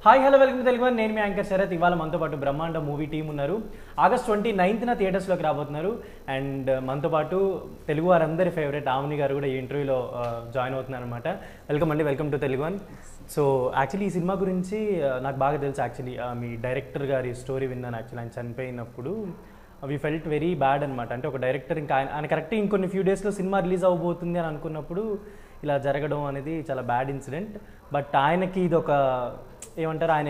Hi hello welcome to Telugu. నేను మీ anchor Sarath. ఇవాళ మనతో పాటు బ్రహ్మాండ మూవీ టీం ఉన్నారు. ఆగస్ట్ 29న థియేటర్స్లోకి రాబోతున్నారు. అండ్ మనతో పాటు తెలుగు వారందరి ఫేవరెట్ ఆమని గారు కూడా ఈ ఇంటర్వ్యూలో జాయిన్ అవుతున్నారు అనమాట. వెల్కమ్ అండి, welcome to Telugu one. So actually ఈ సినిమా గురించి నాకు బాగా తెలుసు. యాక్చువల్లీ మీ డైరెక్టర్ గారి స్టోరీ విన్నాను. యాక్చువల్లీ ఆయన చనిపోయినప్పుడు వీ ఫెల్ట్ వెరీ బ్యాడ్ అనమాట. అంటే ఒక డైరెక్టర్ ఇంకా ఆయన కరెక్ట్గా ఇంకొన్ని ఫ్యూ డేస్లో సినిమా రిలీజ్ అవ్వబోతుంది అని అనుకున్నప్పుడు ఇలా జరగడం అనేది చాలా బ్యాడ్ ఇన్సిడెంట్. బట్ ఆయనకి ఇది ఒక ఏమంటారు, ఆయన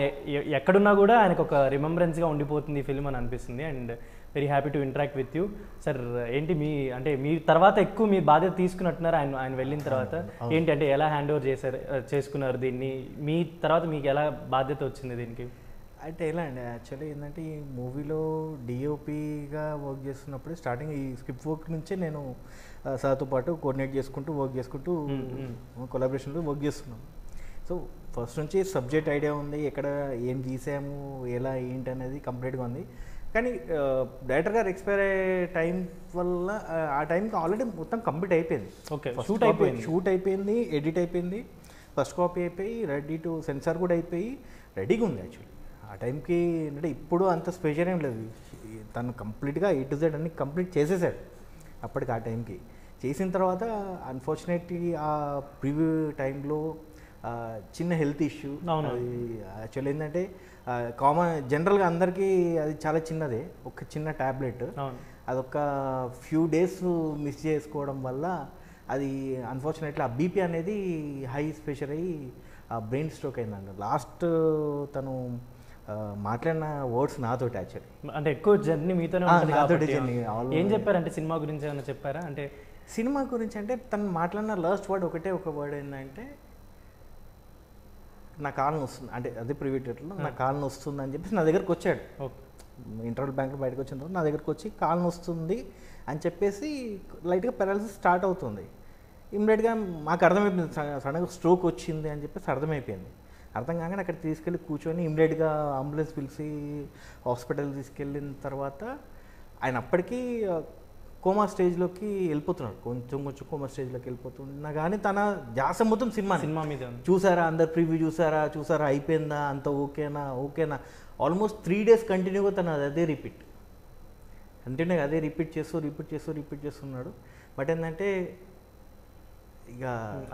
ఎక్కడున్నా కూడా ఆయనకు ఒక రిమెంబరెన్స్గా ఉండిపోతుంది ఈ ఫిల్మ్ అని అనిపిస్తుంది. And very happy to interact with you sir. ఏంటి మీ తర్వాత ఎక్కువ మీ బాధ్యత తీసుకున్నట్టున్నారు ఆయన వెళ్ళిన తర్వాత. ఏంటి అంటే ఎలా హ్యాండ్ ఓవర్ చేసుకున్నారు దీన్ని? మీ తర్వాత మీకు ఎలా బాధ్యత వచ్చింది దీనికి? అంటే ఎలా అండి, యాక్చువల్లీ ఏంటంటే ఈ మూవీలో డిఓపిగా వర్క్ చేస్తున్నప్పుడు స్టార్టింగ్ ఈ స్క్రిప్ట్ వర్క్ నుంచే నేను సార్తో పాటు కోఆర్డినేట్ చేసుకుంటూ కొలాబరేషన్లో వర్క్ చేస్తున్నాను. సో ఫస్ట్ నుంచి సబ్జెక్ట్ ఐడియా ఉంది, ఎక్కడ ఏం గీసాము, ఎలా ఏంటి అనేది కంప్లీట్గా ఉంది. కానీ డైరెక్టర్ గారు ఎక్స్పైర్ అయ్యే టైం వల్ల ఆ టైంకి ఆల్రెడీ మొత్తం కంప్లీట్ అయిపోయింది. ఓకే, షూట్ అయిపోయింది, ఎడిట్ అయిపోయింది, ఫస్ట్ కాపీ అయిపోయి రెడీ టు సెన్సార్ కూడా అయిపోయి రెడీగా ఉంది. యాక్చువల్లీ ఆ టైంకి అంటే ఇప్పుడు అంత స్పెషల్ ఏం లేదు, తను కంప్లీట్గా A to Z అన్ని కంప్లీట్ చేసేసాడు అప్పటికి. ఆ టైంకి చేసిన తర్వాత అన్ఫార్చునేట్లీ ఆ ప్రివ్యూ టైంలో చిన్న హెల్త్ ఇష్యూ. అది యాక్చువల్ ఏంటంటే జనరల్గా అందరికీ అది చాలా చిన్నదే, ఒక చిన్న ట్యాబ్లెట్. అదొక ఫ్యూ డేస్ మిస్ చేసుకోవడం వల్ల అది అన్ఫార్చునేట్లీ ఆ బీపీ అనేది హై స్పెషల్ అయ్యి బ్రెయిన్ స్ట్రోక్ అయిందండి. లాస్ట్ తను మాట్లాడిన వర్డ్స్ నాతోటి యాక్చువల్లీ. అంటే ఎక్కువ జర్నీ మీతోనే నాతోటి జర్నీ. ఏం చెప్పారంటే సినిమా గురించి ఏమైనా చెప్పారా? అంటే సినిమా గురించి అంటే తను మాట్లాడిన లాస్ట్ వర్డ్ ఒక వర్డ్ ఏంటంటే నా కాళ్ళని వస్తుంది, అంటే అదే ప్రివ్యూటర్లో నా కాళ్ళని వస్తుంది అని చెప్పేసి నా దగ్గరకు వచ్చాడు. ఇంటర్వల్ బ్యాంక్లో బయటకు వచ్చిన తర్వాత నా దగ్గరకు వచ్చి కాళ్ళని వస్తుంది అని చెప్పేసి లైట్గా పెరాలసిస్ స్టార్ట్ అవుతుంది. ఇమ్మీడియట్గా మాకు అర్థమైపోయింది, సడన్గా స్ట్రోక్ వచ్చింది అని చెప్పేసి అర్థమైపోయింది. అర్థం కాగానే అక్కడ తీసుకెళ్ళి కూర్చొని ఇమ్మీడియట్గా అంబులెన్స్ పిలిచి హాస్పిటల్ తీసుకెళ్ళిన తర్వాత ఆయన అప్పటికీ కోమా స్టేజ్లోకి వెళ్ళిపోతున్నాడు, కొంచెం కోమా స్టేజ్లోకి వెళ్ళిపోతున్నా కానీ తన ధ్యాస మొత్తం సినిమా మీద. చూసారా, అందరు ప్రివ్యూ చూసారా అయిపోయిందా, అంత ఓకేనా ఆల్మోస్ట్ 3 days కంటిన్యూగా తను అదే రిపీట్ చేస్తున్నాడు. బట్ ఏంటంటే ఇక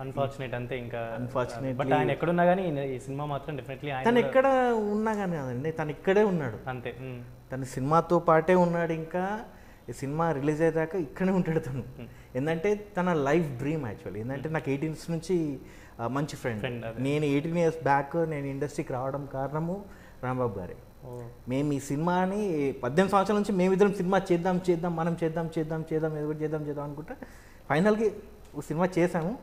అన్ఫార్చునేట్ అంతే. ఇంకా అన్ఫార్చునేట్. బట్ ఆయన ఎక్కడున్నా కానీ ఈ సినిమా మాత్రం డెఫినెట్లీ తను ఎక్కడ ఉన్నా కానీ కాదండి, తను ఇక్కడే ఉన్నాడు అంతే. తన సినిమాతో పాటే ఉన్నాడు. ఇంకా ఈ సినిమా రిలీజ్ అయ్యేదాకా ఇక్కడే ఉంటాడు తను. ఏంటంటే తన లైఫ్ డ్రీమ్ యాక్చువల్లీ. ఏంటంటే నాకు 18 years నుంచి మంచి ఫ్రెండ్. నేను 18 years బ్యాక్ నేను ఇండస్ట్రీకి రావడం కారణము రాంబాబు గారే. మేము ఈ సినిమాని 18 సంవత్సరాల నుంచి మేమిద్దరం సినిమా మనం చేద్దాం అనుకుంటా ఫైనల్కి ఒక సినిమా చేసాము.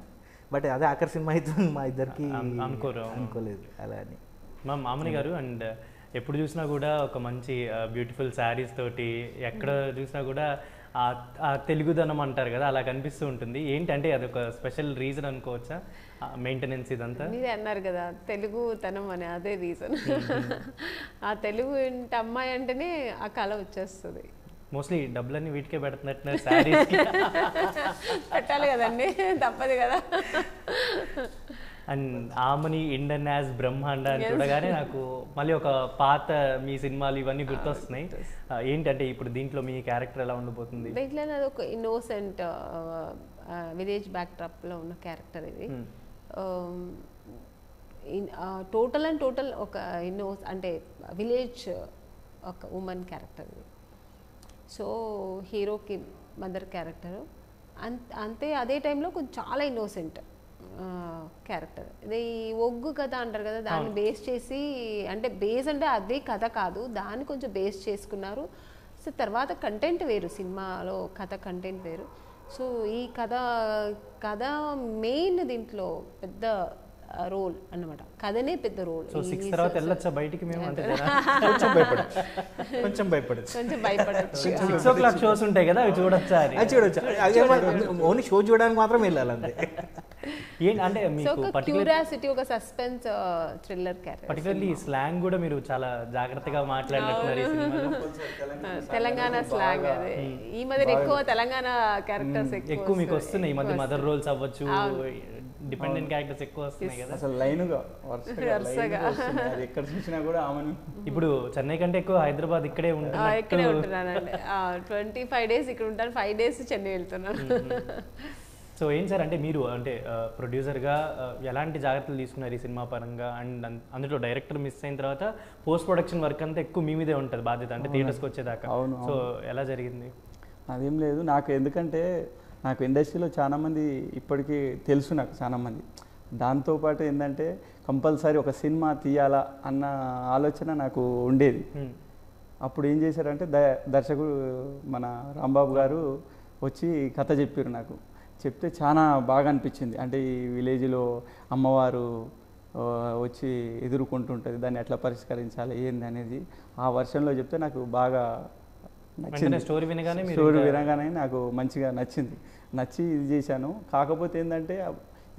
బట్ అదే ఆఖరి సినిమా అయితే మా ఇద్దరికి అనుకోలేదు అలా అని. మా మామని గారు అండ్ ఎప్పుడు చూసినా కూడా ఒక మంచి బ్యూటిఫుల్ శారీస్ తోటి ఎక్కడ చూసినా కూడా ఆ తెలుగుదనం అంటారు కదా, అలా కనిపిస్తూ ఉంటుంది. ఏంటంటే అదొక స్పెషల్ రీజన్ అనుకోవచ్చా మెయింటెనెన్స్ ఇదంతా? మీరే అన్నారు కదా తెలుగుతనం అని, అదే రీజన్. ఆ తెలుగు అమ్మాయి అంటేనే ఆ కళ వచ్చేస్తుంది. మోస్ట్లీ డబ్బులన్నీ వీటికే పెడుతున్నట్టున్నారు శారీస్ పెట్టాలి కదండి, తప్పదు కదా. అండ్ ఆమని ఇండియన్ యాజ్ బ్రహ్మాండ అని చూడగానే నాకు మళ్ళీ ఒక పాత మీ సినిమాలు ఇవన్నీ గుర్తొస్తున్నాయి. ఏంటంటే ఇప్పుడు దీంట్లో మీ క్యారెక్టర్ ఎలా ఉండబోతుంది? దీంట్లో అది ఒక ఇన్నోసెంట్ విలేజ్ బ్యాక్డ్రాప్లో ఉన్న క్యారెక్టర్ ఇది. టోటల్ ఒక అంటే విలేజ్ ఒక ఉమెన్ క్యారెక్టర్ ఇది. సో హీరోకి మదర్ క్యారెక్టరు అంతే. అదే టైంలో కొంచెం చాలా ఇన్నోసెంట్ క్యారెక్టర్. ఇది ఒగ్గు కథ అంటారు కదా, దాన్ని బేస్ చేసి, అంటే బేస్ అంటే అదే కథ కాదు, దాన్ని కొంచెం బేస్ చేసుకున్నారు. సో తర్వాత కంటెంట్ వేరు, సినిమాలో కథ కంటెంట్ వేరు. సో ఈ కథ మెయిన్ దీంట్లో పెద్ద రోల్ అన్నమాట, కథనే పెద్ద రోల్. సో 6 తర్వాత వెళ్ళొచ్చా బయటికి? మేము అంటే కొంచెం భయపడచ్చు. 6 o'clock షోస్ ఉంటాయి కదా, అవి చూడొచ్చా? ఓన్లీ షో చూడడానికి మాత్రం వెళ్ళాలంటే. అంటే మీకు క్యూరియాసిటీ, ఒక suspense thriller character. Particularly slang కూడా మీరు చాలా జాగ్రత్తగా మాట్లాడినట్టున్నారు ఈ సినిమాలో. తెలంగాణ స్లాంగ్ అదే. ఈ మధ్య ఎక్కువ తెలంగాణ క్యారెక్టర్స్ ఎక్కువ మీకు వస్తున్నాయి. ఈ మధ్య మదర్ రోల్స్ అవ్వచ్చు, డిపెండెంట్ క్యారెక్టర్స్ ఎక్కువ వస్తున్నాయి కదా. అసలు లైన్గా వరుసగా వస్తున్నాయి. అది ఎక్కడ చూసినా కూడా ఆమెను. ఇప్పుడు చెన్నై కంటే ఎక్కువ హైదరాబాద్ ఇక్కడే ఇక్కడే ఉంటున్నానండి. 25 days ఇక్కడ ఉంటాను, 5 days చెన్నై వెళ్తున్నాను. సో ఏం సార్ అంటే మీరు అంటే ప్రొడ్యూసర్గా ఎలాంటి జాగ్రత్తలు తీసుకున్నారు ఈ సినిమా పరంగా? అండ్ అందులో డైరెక్టర్ మిస్ అయిన తర్వాత పోస్ట్ ప్రొడక్షన్ వర్క్ అంతా ఎక్కువ మీ మీదే ఉంటుంది బాధ్యత, అంటే థియేటర్స్కి వచ్చేదాకా. సో ఎలా జరిగింది? అదేం లేదు, నాకు ఎందుకంటే నాకు ఇండస్ట్రీలో చాలామంది ఇప్పటికీ తెలుసు, నాకు చాలామంది. దాంతోపాటు ఏంటంటే కంపల్సరీ ఒక సినిమా తీయాలా అన్న ఆలోచన నాకు ఉండేది. అప్పుడు ఏం చేశారంటే దర్శకుడు మన రాంబాబు గారు వచ్చి కథ చెప్పారు నాకు. చెప్తే చాలా బాగా అనిపించింది. అంటే ఈ విలేజ్లో అమ్మవారు వచ్చి ఎదుర్కొంటుంటుంది, దాన్ని ఎట్లా పరిష్కరించాలి ఏంది అనేది ఆ వర్షన్లో చెప్తే నాకు బాగా నచ్చింది. స్టోరీ వినగానే నాకు మంచిగా నచ్చి ఇది చేశాను. కాకపోతే ఏంటంటే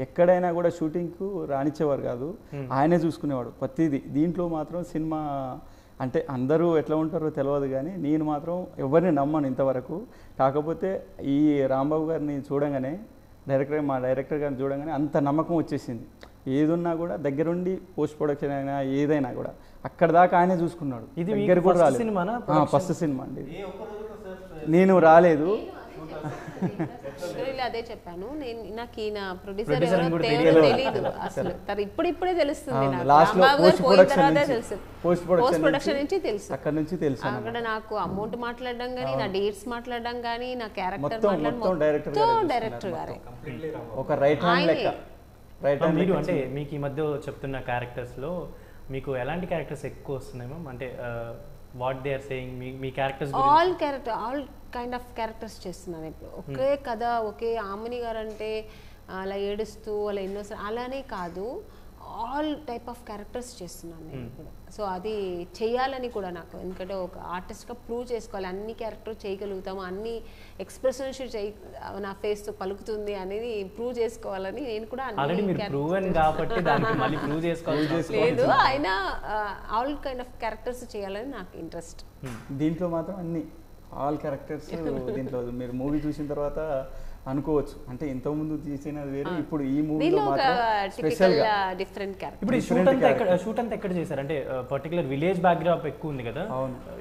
ఎక్కడైనా కూడా షూటింగ్కు రానిచ్చేవారు కాదు, ఆయనే చూసుకునేవాడు ప్రతిదీ. దీంట్లో మాత్రం సినిమా అంటే అందరూ ఎట్లా ఉంటారో తెలియదు, కానీ నేను మాత్రం ఎవరిని నమ్మను ఇంతవరకు. కాకపోతే ఈ రాంబాబు గారిని చూడంగానే మా డైరెక్టర్ గారిని చూడంగానే అంత నమ్మకం వచ్చేసింది. ఏదున్నా కూడా దగ్గరుండి పోస్ట్ ప్రొడక్షన్ అయినా ఏదైనా కూడా అక్కడ దాకా ఆయనే చూసుకున్నాడు. దగ్గర కూడా రాలేదు. ఫస్ట్ సినిమా అండి, నేను రాలేదు. అదే చెప్పాను, నాకు ఈయన ప్రొడ్యూసర్ తెలియదు అసలు. ఇప్పుడే తెలుస్తుంది, పోస్ట్ ప్రొడక్షన్ నుంచి తెలుసు. అక్కడ నుంచి తెలుసు. అక్కడ నాకు అమౌంట్ మాట్లాడడం కానీ, నా డేట్స్ మాట్లాడడం కానీ, నా క్యారెక్టర్ డైరెక్టర్ గారే ఒక రైట్ హ్యాండ్ లెక్క. మీరు అంటే మీకు ఈ మధ్య చెప్తున్న క్యారెక్టర్స్లో మీకు ఎలాంటి క్యారెక్టర్స్ ఎక్కువ వస్తున్నాయి మ్యామ్? అంటే what they are saying me characters? All kind of characters చేస్తున్నాను ఇప్పుడు. ఒకే కథ, ఒకే ఆమని గారు అంటే అలా ఏడుస్తూ అలా ఇన్నోసెంట్ అలానే కాదు, ఆల్ టైప్ ఆఫ్ క్యారెక్టర్స్ చేస్తున్నాను నేను ఇప్పుడు. సో అది చేయాలని కూడా నాకు, ఎందుకంటే ఒక ఆర్టిస్ట్గా ప్రూవ్ చేసుకోవాలి, అన్ని క్యారెక్టర్ చేయగలుగుతాము, అన్ని ఎక్స్ప్రెషన్స్ నా ఫేస్తో పలుకుతుంది అనేది ప్రూవ్ చేసుకోవాలని నేను కూడా లేదు. అయినా ఆల్ కైండ్ ఆఫ్ క్యారెక్టర్స్ చేయాలని నాకు ఇంట్రెస్ట్. దీంట్లో మాత్రం అన్ని ఆల్ క్యారెక్టర్స్ దీంట్లో మీరు మూవీ చూసిన తర్వాత అనుకోవచ్చు, అంటే ఇంతకుముందు తీసినది వేరే, ఇప్పుడు ఈ మూవీలో స్పెషల్గా డిఫరెంట్ క్యారెక్టర్. ఇప్పుడు షూట్ అంతా ఎక్కడ చేశారు? అంటే పర్టికులర్ విలేజ్ బ్యాక్డ్రాప్ ఎక్కువ ఉంది కదా,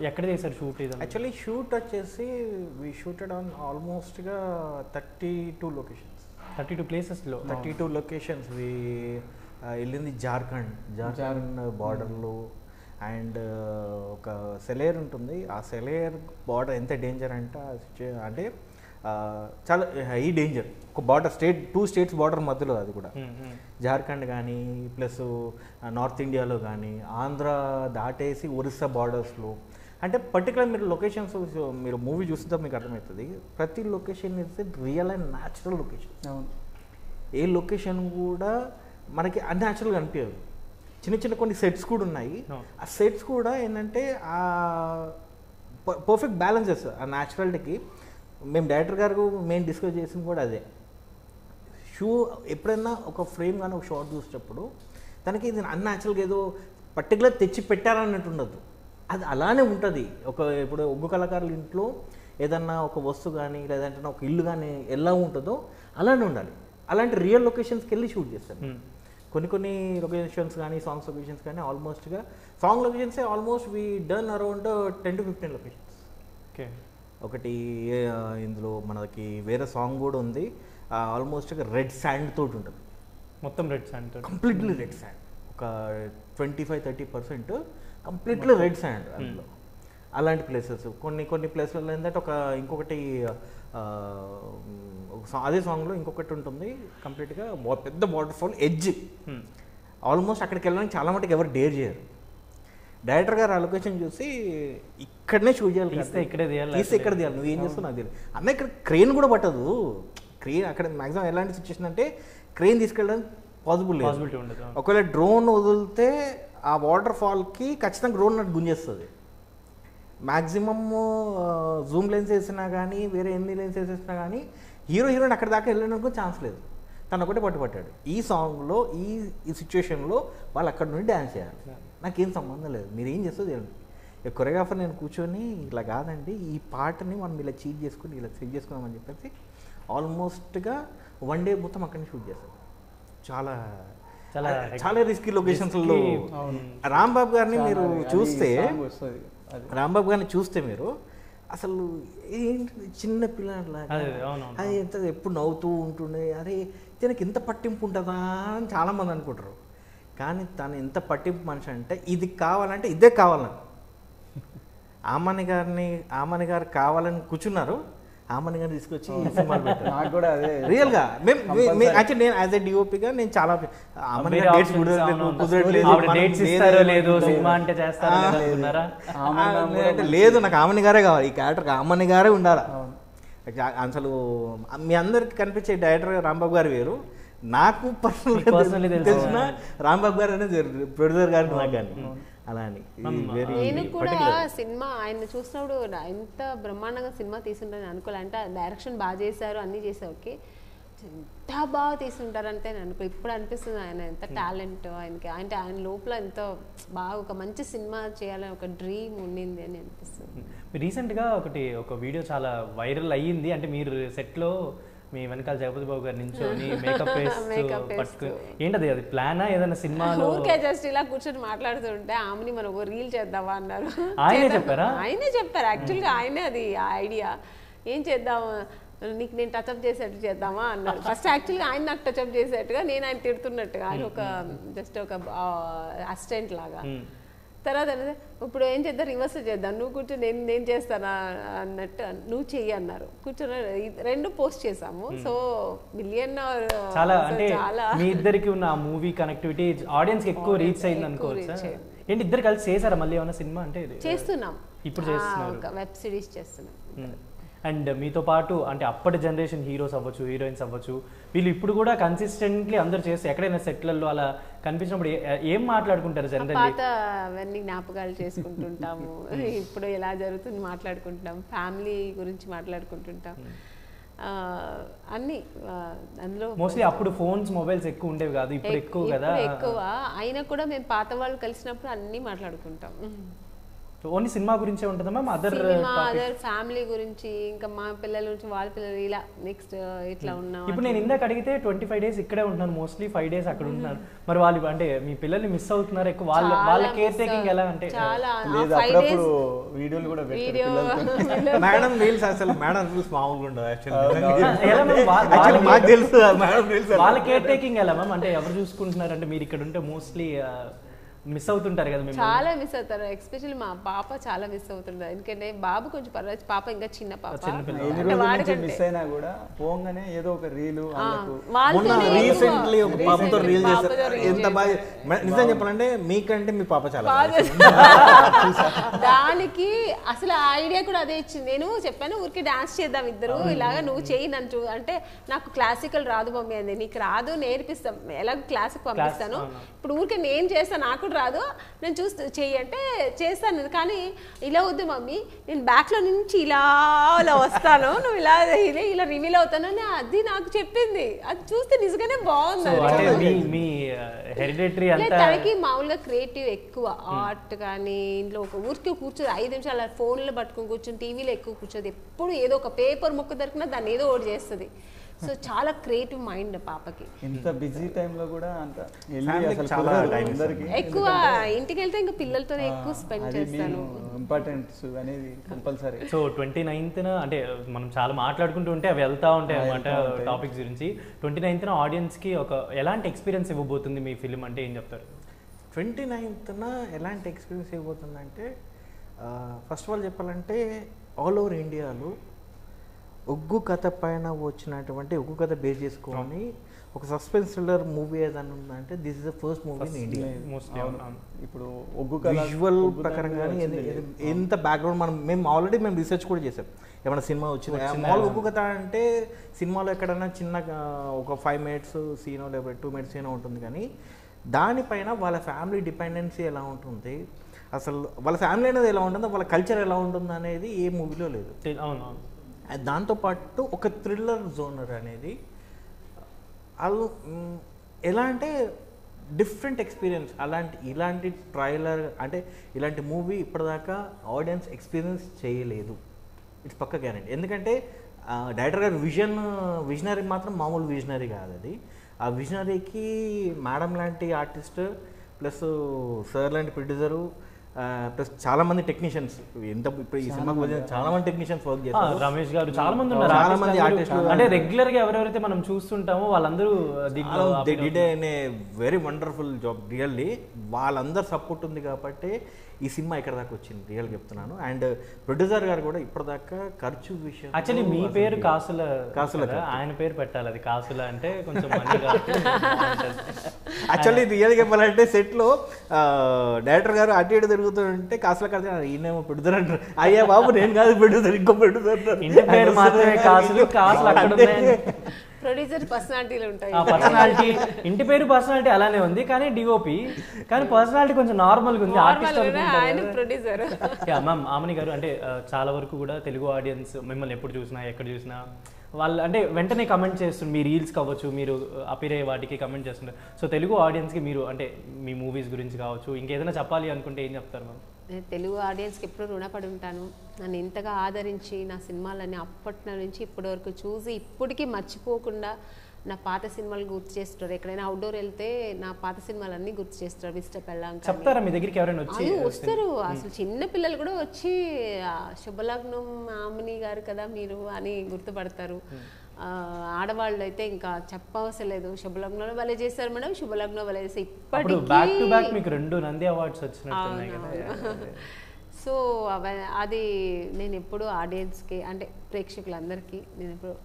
ఎక్కడ చేశారు షూట్? యాక్చువల్లీ షూట్ వచ్చేసి వి షూటెడ్ ఆన్ ఆల్మోస్ట్గా 32 లొకేషన్స్, 32 ప్లేసెస్లో 32 లొకేషన్స్. వెళ్ళింది జార్ఖండ్ బార్డర్లో. అండ్ ఒక సెలేర్ ఉంటుంది, ఆ సెలేర్ బార్డర్ ఎంత డేంజర్ అంటే చాలా హై డేంజర్. ఒక బార్డర్ టూ స్టేట్స్ బార్డర్ మధ్యలో అది కూడా. జార్ఖండ్ కానీ ప్లస్ నార్త్ ఇండియాలో కానీ, ఆంధ్ర దాటేసి ఒరిస్సా బార్డర్స్లో. అంటే పర్టికులర్ మీరు లొకేషన్స్ మీరు మూవీ చూస్తే మీకు అర్థమవుతుంది, ప్రతి location is real and natural location. A location కూడా మనకి అన్యాచురల్గా అనిపించదు. చిన్న కొన్ని సెట్స్ కూడా ఉన్నాయి. ఆ సెట్స్ కూడా ఏంటంటే ఆ పర్ఫెక్ట్ బ్యాలెన్సెస్ ఆ న్యాచురాలిటీకి. మేము డైరెక్టర్ గారు మెయిన్ డిస్కస్ చేసింది కూడా అదే. ఎప్పుడైనా ఒక ఫ్రేమ్ కానీ ఒక షాట్ చూసేటప్పుడు తనకి ఇది అన్యాచురల్గా ఏదో పర్టికులర్ తెచ్చి పెట్టారన్నట్టు ఉండదు, అది అలానే ఉంటుంది. ఇప్పుడు ఒగ్గు కళాకారుల ఇంట్లో ఏదన్నా ఒక వస్తువు కానీ లేదంటే ఒక ఇల్లు కానీ ఎలా ఉంటుందో అలానే ఉండాలి. అలాంటి రియల్ లొకేషన్స్కి వెళ్ళి షూట్ చేస్తాను. కొన్ని లొకేషన్స్ కానీ సాంగ్స్ లొకేషన్స్ కానీ ఆల్మోస్ట్గా సాంగ్ లొకేషన్సే almost we done around 10 to 15 locations. Okay. ఒకటి ఇందులో మనకి వేరే సాంగ్ కూడా ఉంది, ఆల్మోస్ట్గా రెడ్ శాండ్ తోటి ఉంటుంది, మొత్తం red sand, completely red sand. ఒక 25-30% కంప్లీట్లీ రెడ్ శాండ్ అందులో. అలాంటి ప్లేసెస్ కొన్ని ప్లేస్లలో ఏంటంటే ఇంకొకటి అదే సాంగ్లో ఇంకొకటి ఉంటుంది కంప్లీట్గా పెద్ద వాటర్ ఫాల్ ఎడ్జ్. ఆల్మోస్ట్ అక్కడికి వెళ్ళడానికి చాలా మటుకు ఎవరు డేర్ చేయరు. డైరెక్టర్ గారు ఆ లొకేషన్ చూసి ఇక్కడనే షూట్ చేయాలి, తీస్తే ఇక్కడ తీయాలి, నువ్వు ఏం చేస్తావు నాకు తెలియదు అన్న. ఇక్కడ క్రెయిన్ కూడా పట్టదు. క్రెయిన్ అక్కడ మ్యాక్సిమం ఎలాంటి సిచ్యువేషన్ అంటే క్రెయిన్ తీసుకెళ్ళడానికి పాసిబిలిటీ ఉండదు. ఒకవేళ డ్రోన్ వదిలితే ఆ వాటర్ ఫాల్కి ఖచ్చితంగా డ్రోన్ నట్టు గుంజేస్తుంది. మ్యాక్సిమమ్ జూమ్ లెన్స్ వేసినా కానీ వేరే ఎన్ని లెన్స్ వేసేసినా కానీ హీరోయిన్ అక్కడ దాకా వెళ్ళడానికి ఛాన్స్ లేదు. తను ఒకటే పట్టుపట్టాడు. ఈ సాంగ్లో ఈ సిచ్యువేషన్లో వాళ్ళు అక్కడ నుండి డ్యాన్స్ చేయాలి, నాకేం సంబంధం లేదు, మీరు ఏం చేస్తుంది తెలియదు. కొరియోగ్రాఫర్ నేను కూర్చొని ఇలా కాదండి ఈ పాటని మనం ఇలా చీట్ చేసుకుని ఇలా సెట్ చేసుకున్నామని చెప్పేసి ఆల్మోస్ట్గా 1 day మొత్తం అక్కడిని షూట్ చేస్తాను. చాలా చాలా చాలా రిస్కీ లొకేషన్స్లో అవును. రాంబాబు గారిని మీరు అది చూస్తే song వస్తది. అది రాంబాబు గారిని చూస్తే మీరు అసలు ఏంటి చిన్న పిల్లలాగా అదే, అవునవును. అది ఎంత ఎప్పుడు నవ్వుతూ ఉంటుండే, అరే దీనికి ఇంత పట్టింపు ఉంటుందా అని చాలామంది అనుకుంటారు. కానీ తను ఎంత పట్టింపు మనిషి అంటే ఇది కావాలంటే ఇదే కావాలని ఆమని గారు కావాలని కూర్చున్నారు, ఆమని గారిని తీసుకొచ్చి ఈ సినిమాలు పెట్టారు. నాకు కూడా అదే రియల్గా యాక్చువల్లీ నేను యాజ్ ఎ డిఓపిగా నేను చాలా ఆమని గారి dates కుదరట్లేదు, ఆవిడ dates ఇస్తారో లేదో, సినిమా అంటే చేస్తారో లేదో అనుకున్నారా? అంటే లేదు నాకు ఆమని గారే కావాలి, ఈ క్యారెక్టర్ ఆమని గారే ఉండాలి. అసలు మీ అందరికి కనిపించే డైరెక్టర్ రాంబాబు గారు వేరు, నాకు Personally తెలిసిన రాంబాబు గారు అనేది ప్రొడ్యూసర్ గారు నాకు కానీ అలా అని నేను కూడా సినిమా ఆయన చూసినప్పుడు ఎంత బ్రహ్మాండంగా సినిమా తీసుంటారని అనుకోలే. అంటే డైరెక్షన్ బాగా చేశారు, అన్నీ చేశారు, ఓకే ఎంత బాగా తీసుంటారంటే నేను అనుకో. ఇప్పుడు అనిపిస్తుంది ఆయన ఎంత టాలెంట్ ఆయనకి, అంటే ఆయన లోపల ఎంతో బాగా ఒక మంచి సినిమా చేయాలని ఒక డ్రీమ్ ఉండింది అని అనిపిస్తుంది. రీసెంట్గా ఒక వీడియో చాలా వైరల్ అయ్యింది. అంటే మీరు సెట్లో మీ వెనకాల జగపతి బాబు గారు నించొని మేకప్ పట్టుకుని ఏంటది, అది ప్లానా ఏదైనా సినిమాలో? ఊరికే జస్ట్ ఇలా కూర్చొని మాట్లాడుతుంటే ఆమెని మనం ఒక రీల్ చేద్దామా అన్నారు. ఆయనే చెప్పారా? ఆయనే చెప్పారు యాక్చువల్గా, ఆయనే అది ఐడియా. ఏం చేద్దాము, నీకు నేను టచ్అప్ చేసేట్టు చేద్దామా అన్నారు. ఫస్ట్ యాక్చువల్గా ఆయన నాకు టచ్అప్ చేసేట్టుగా, నేను ఆయన తిడుతున్నట్టుగా, ఆయన ఒక జస్ట్ ఒక అసిస్టెంట్ లాగా. తర్వాత ఇప్పుడు ఏం చేద్దాం, రివర్స్ చేద్దాం, నువ్వు కూర్చొని నేను చేస్తానా అన్నట్టు, నువ్వు చెయ్యి అన్నారు. కూర్చొని 2 పోస్ట్ చేసాము. సో మిలియన్ చాలా, అంటే మీ ఇద్దరికి ఉన్న ఆ మూవీ కనెక్టివిటీ ఆడియన్స్ కి ఎక్కువ రీచ్ అయింది అనుకోవచ్చా? ఏంటి ఇద్దరు కలిసి చేశారా మళ్ళీ ఏమైనా సినిమా? అంటే చేస్తున్నాం, ఇప్పుడు చేస్తున్నారు, వెబ్ సిరీస్ చేస్తున్నాం. అండ్ మీతో పాటు అంటే అప్పటి జనరేషన్ హీరోస్ అవ్వచ్చు, హీరోయిన్స్ అవ్వచ్చు, వీళ్ళు ఇప్పుడు కూడా కన్సిస్టెంట్లీ అందరు చేస్తే ఎక్కడైనా సెట్లలో అలా కనిపించినప్పుడు ఏం మాట్లాడుకుంటారు జనరల్లీ? పాత అవన్నీ జ్ఞాపకాలు చేసుకుంటుంటాము. ఇప్పుడు ఎలా జరుగుతుంది మాట్లాడుకుంటాం, ఫ్యామిలీ గురించి మాట్లాడుకుంటుంటాం, అన్ని అందులో. మోస్ట్లీ అప్పుడు ఫోన్స్, మొబైల్స్ ఎక్కువ ఉండేవి కాదు, ఇప్పుడు ఎక్కువ కదా. ఎక్కువ అయినా కూడా మేము పాత వాళ్ళు కలిసినప్పుడు అన్ని మాట్లాడుకుంటాం. ఓన్లీ సినిమా గురించే ఉంటుందా మ్యామ్? అదర్ ఫ్యామిలీ గురించి, ఇంకా మా పిల్లల గురించి, వాళ్ళ పిల్లలు, ఇలా నెక్స్ట్ ఇట్లా ఉన్నాం. ఇప్పుడు నేను ఇందాక అడిగితే 25 days ఇక్కడే ఉంటున్నాను, మోస్ట్లీ 5 days అక్కడ ఉంటున్నారు. మరి వాళ్ళు అంటే మీ పిల్లల్ని మిస్ అవుతున్నారు ఎక్కువ, వాళ్ళ కేర్ టేకింగ్ ఎలా? అంటే చాలా వీడియోలు కూడా మేడం రీల్స్, అసలు మేడం రీల్స్ మామూలుగా ఉండదు మాకు తెలుసు. మేడం రీల్స్ వాళ్ళ కేర్ టేకింగ్ ఎలా మ్యామ్? అంటే ఎవరు చూసుకుంటున్నారు? అంటే మీరు ఇక్కడ ఉంటే మోస్ట్లీ మిస్ అవుతుంటారు కదా? చాలా మిస్ అవుతారు, ఎస్పెషల్లీ మా పాప చాలా మిస్ అవుతుంటారు. ఎందుకంటే బాబు కొంచెం పర్వాలేదు, పాప ఇంకా చిన్న పాప. మిస్ అయినా కూడా పోగానే ఏదో ఒక రీలు. రీసెంట్లీ ఒక పాపతో రీల్ చేస్తారు, ఎంత బాగా. నిజం చెప్పాలంటే మీకంటే మీ పాప చాలా దానికి అసలు ఆ ఐడియా కూడా అదే ఇచ్చింది. నేను చెప్పాను ఊరికి డాన్స్ చేద్దాం ఇద్దరు, ఇలాగా నువ్వు చెయ్యి నన్ను అంటే నాకు క్లాసికల్ రాదు మమ్మీ అంది. నీకు రాదు, నేర్పిస్తాం, ఎలాగో క్లాసిక్ పంపిస్తాను. ఇప్పుడు ఊరికే నేను చేస్తాను, నాకు రాదు, నేను చూస్తూ చెయ్యి అంటే చేస్తాను. కానీ ఇలా వద్దు మమ్మీ, నేను బ్యాక్లో నుంచి ఇలా వస్తాను, నువ్వు ఇలా ఇలా రివీల్ అవుతాను అని అది నాకు చెప్పింది. అది చూస్తే నిజంగానే బాగుంది. తనకి మామూలుగా క్రియేటివ్ ఎక్కువ, ఆర్ట్ కానీ ఇంట్లో ఒక ఊరికి కూర్చొని 5 నిమిషాలు ఫోన్లో పట్టుకుని కూర్చొని టీవీలో ఎక్కువ కూర్చోదు. ఎప్పుడు ఏదో ఒక పేపర్ ముక్క దొరికినా దాన్ని ఏదో ఒకటి చేస్తుంది. సో చాలా క్రియేటివ్ మైండ్ పాపకి. ఇంత బిజీ టైంలో కూడా అంత ఎక్కువ ఇంటికి వెళ్తే ఇంకా పిల్లలతోనే ఎక్కువ స్పెండ్ చేస్తాను. ఇంపార్టెన్స్ అనేది కంపల్సరీ. సో 29th అంటే మనం చాలా మాట్లాడుకుంటూ ఉంటే అవి వెళ్తూ ఉంటాయి అన్నమాట టాపిక్స్ గురించి. 29th ఆడియన్స్కి ఒక ఎలాంటి ఎక్స్పీరియన్స్ ఇవ్వబోతుంది మీ ఫిలిం అంటే ఏం చెప్తారు? 29th ఎలాంటి ఎక్స్పీరియన్స్ ఇవ్వబోతుందంటే, ఫస్ట్ ఆఫ్ ఆల్ చెప్పాలంటే ఆల్ ఓవర్ ఇండియాలో ఒగ్గు కథ పైన వచ్చినటువంటి ఒగ్గు కథ బేస్ చేసుకొని ఒక సస్పెన్స్ థ్రిల్లర్ మూవీ ఏదైనా ఉందంటే this is the first movie in India. ఇప్పుడు ఒగ్గు విజువల్ ప్రకారం కానీ ఎంత బ్యాక్గ్రౌండ్ మేము ఆల్రెడీ రీసెర్చ్ కూడా చేసాం. ఏమైనా సినిమా వచ్చింది మామూలుగా ఒగ్గు కథ అంటే సినిమాలో ఎక్కడైనా చిన్న ఒక 5 minutes సీనో లేకపోతే 2 minutes సీనో ఉంటుంది, కానీ దానిపైన వాళ్ళ ఫ్యామిలీ డిపెండెన్సీ ఎలా ఉంటుంది, అసలు వాళ్ళ ఫ్యామిలీ అనేది ఎలా ఉంటుందో, వాళ్ళ కల్చర్ ఎలా ఉంటుంది అనేది ఏ మూవీలో లేదు. అవునవును. దాంతోపాటు ఒక థ్రిల్లర్ జోనర్ అనేది వాళ్ళు ఎలా అంటే డిఫరెంట్ ఎక్స్పీరియన్స్. ఇలాంటి ట్రైలర్ అంటే ఇలాంటి మూవీ ఇప్పటిదాకా ఆడియన్స్ ఎక్స్పీరియన్స్ చేయలేదు. ఇట్స్ పక్క గ్యారెంటీ. ఎందుకంటే డైరెక్టర్ గారు విజనరీ మాత్రం మామూలు విజనరీ కాదు. అది ఆ విజనరీకి మేడం లాంటి ఆర్టిస్ట్ ప్లస్ సార్ లాంటి ప్రొడ్యూసరు ప్లస్ చాలా మంది టెక్నీషియన్స్ ఇప్పుడు ఈ సినిమాకి వచ్చిన చాలా మంది టెక్నీషియన్స్ వర్క్ చేస్తారు. రమేష్ గారు చాలా మంది ఉన్నారు, చాలా మంది ఆర్టిస్టులు అంటే రెగ్యులర్ గా ఎవరెవరైతే మనం చూస్తుంటామో వాళ్ళందరూ దీంట్లో they did a very wonderful job really. వాళ్ళందరూ సపోర్ట్ ఉంది కాబట్టి ఈ సినిమా ఇక్కడ దాకా వచ్చింది రియల్గా చెప్తున్నాను. అండ్ ప్రొడ్యూసర్ గారు కూడా ఇప్పటిదాకా ఖర్చు విషయం యాక్చువల్లీ మీ పేరు కాసుల కదా, ఆయన పేరు పెట్టాలి, అది కాసుల అంటే కొంచెం యాక్చువల్లీ రియల్గా చెప్పాలంటే సెట్లో డైరెక్టర్ గారు అటు ఇటు తిరుగుతుంటే కాసుల కడితే ఈయనేమో ప్రొడ్యూసర్ అంటారు. అయ్యా బాబు నేను కాదు ప్రొడ్యూసర్, ఇంకో ప్రొడ్యూసర్. ఇంటి పేరు మాత్రమే కాసులు, కాసులు అక్కడ ఉన్నాయి. ప్రొడ్యూసర్ పర్సనాలిటీలు ఉంటాయి. పర్సనాలిటీ ఇంటి పేరు పర్సనాలిటీ అలానే ఉంది, కానీ డిఓపి కానీ పర్సనాలిటీ కొంచెం నార్మల్గా ఉంది. ప్రొడ్యూసర్ మ్యామ్ ఆమని గారు, అంటే చాలా వరకు కూడా తెలుగు ఆడియన్స్ మిమ్మల్ని ఎప్పుడు చూసినా ఎక్కడ చూసినా వాళ్ళు అంటే వెంటనే కమెంట్ చేస్తుంటారు. మీ రీల్స్ కావచ్చు, మీరు అపీర్ అయ్యే వాటికి కమెంట్ చేస్తుంటారు. సో తెలుగు ఆడియన్స్కి మీరు అంటే మీ మూవీస్ గురించి కావచ్చు, ఇంకేదైనా చెప్పాలి అనుకుంటే ఏం చెప్తారు మ్యామ్? నేను తెలుగు ఆడియన్స్కి ఎప్పుడూ రుణపడి ఉంటాను. నన్ను ఇంతగా ఆదరించి నా సినిమాలన్నీ అప్పటి నుంచి ఇప్పటి వరకు చూసి ఇప్పటికీ మర్చిపోకుండా నా పాత సినిమాలు గుర్తు చేస్తారు. ఎక్కడైనా అవుట్డోర్ వెళ్తే నా పాత సినిమాలన్నీ గుర్తు చేస్తారు. మిస్టర్ పెళ్ళాం చెప్తారా మీ దగ్గరికి ఎవరైనా వచ్చి? వస్తారు. అసలు చిన్న పిల్లలు కూడా వచ్చి శుభలగ్నం ఆమని గారు కదా మీరు అని గుర్తుపడతారు. ఆడవాళ్ళు అయితే ఇంకా చెప్పవసరం లేదు, శుభలగ్నంలో భలే చేశారు మేడం, శుభలగ్నం భలే చేస్తారు. ఇప్పటికీ బ్యాక్ టు బ్యాక్ మీకు 2 నంది అవార్డ్స్ వచ్చినట్టున్నాయి కదా. సో అది నేను ఎప్పుడు ఆడియన్స్కి అంటే ప్రేక్షకులందరికీ నేను ఎప్పుడు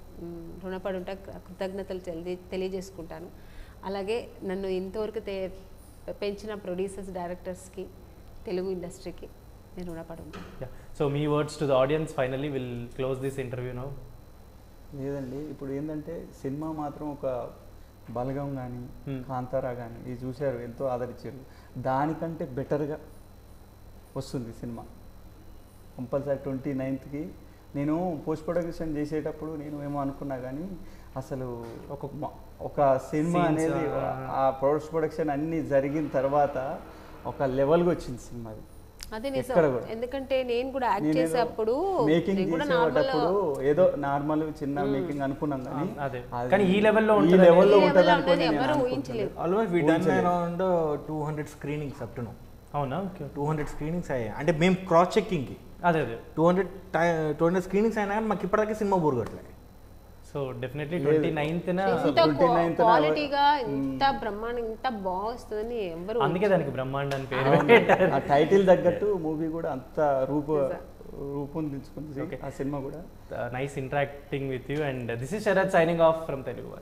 రుణపడి ఉంటా, కృతజ్ఞతలు తెలియజేసుకుంటాను. అలాగే నన్ను ఇంతవరకు పెంచిన ప్రొడ్యూసర్స్, డైరెక్టర్స్కి, తెలుగు ఇండస్ట్రీకి నేను రుణపడి ఉంటాను. So me words to the audience finally will close this interview now. లేదండి, ఇప్పుడు ఏంటంటే సినిమా మాత్రం ఒక బలగం కానీ కాంతారా కానీ ఇది చూశారు, ఎంతో ఆదరించారు. దానికంటే బెటర్గా వస్తుంది సినిమా కంపల్సరీ. 29th నేను పోస్ట్ ప్రొడక్షన్ చేసేటప్పుడు నేను ఏమో అనుకున్నా కానీ అసలు ఒక సినిమా అనేది ఆ పోస్ట్ ప్రొడక్షన్ అన్నీ జరిగిన తర్వాత ఒక లెవెల్గా వచ్చింది సినిమా. అదే నిజం, ఎందుకంటే నేను కూడా యాక్ట్ చేసేటప్పుడు మేకింగ్ చేసేటప్పుడు ఏదో నార్మల్ చిన్న మేకింగ్ అనుకున్నాం కానీ ఈ లెవెల్లో ఉంటుంది అనుకుని ఎవరు ఊహించలేదు. Almost we done around 200 screenings up to now. అవునా? 200 స్క్రీనింగ్స్ అయ్యాయి. అంటే మేము క్రాస్ చెక్కింగ్కి అదే 200 స్క్రీనింగ్స్ అయినా కానీ మాకు ఇప్పటికీ సినిమా బోర్ కొట్టలేదు. సో డెఫినెట్లీ 29th క్వాలిటీగా ఇంత బ్రహ్మాండం ఇంత బాగుంటుందని ఎవరు, అందుకే దానికి బ్రహ్మాండం అని పేరు. ఆ టైటిల్ తగ్గట్టు మూవీ కూడా అంత రూపొందించుకుంది ఆ సినిమా కూడా. Nice interacting with you and this is Sharath signing off from Telugu.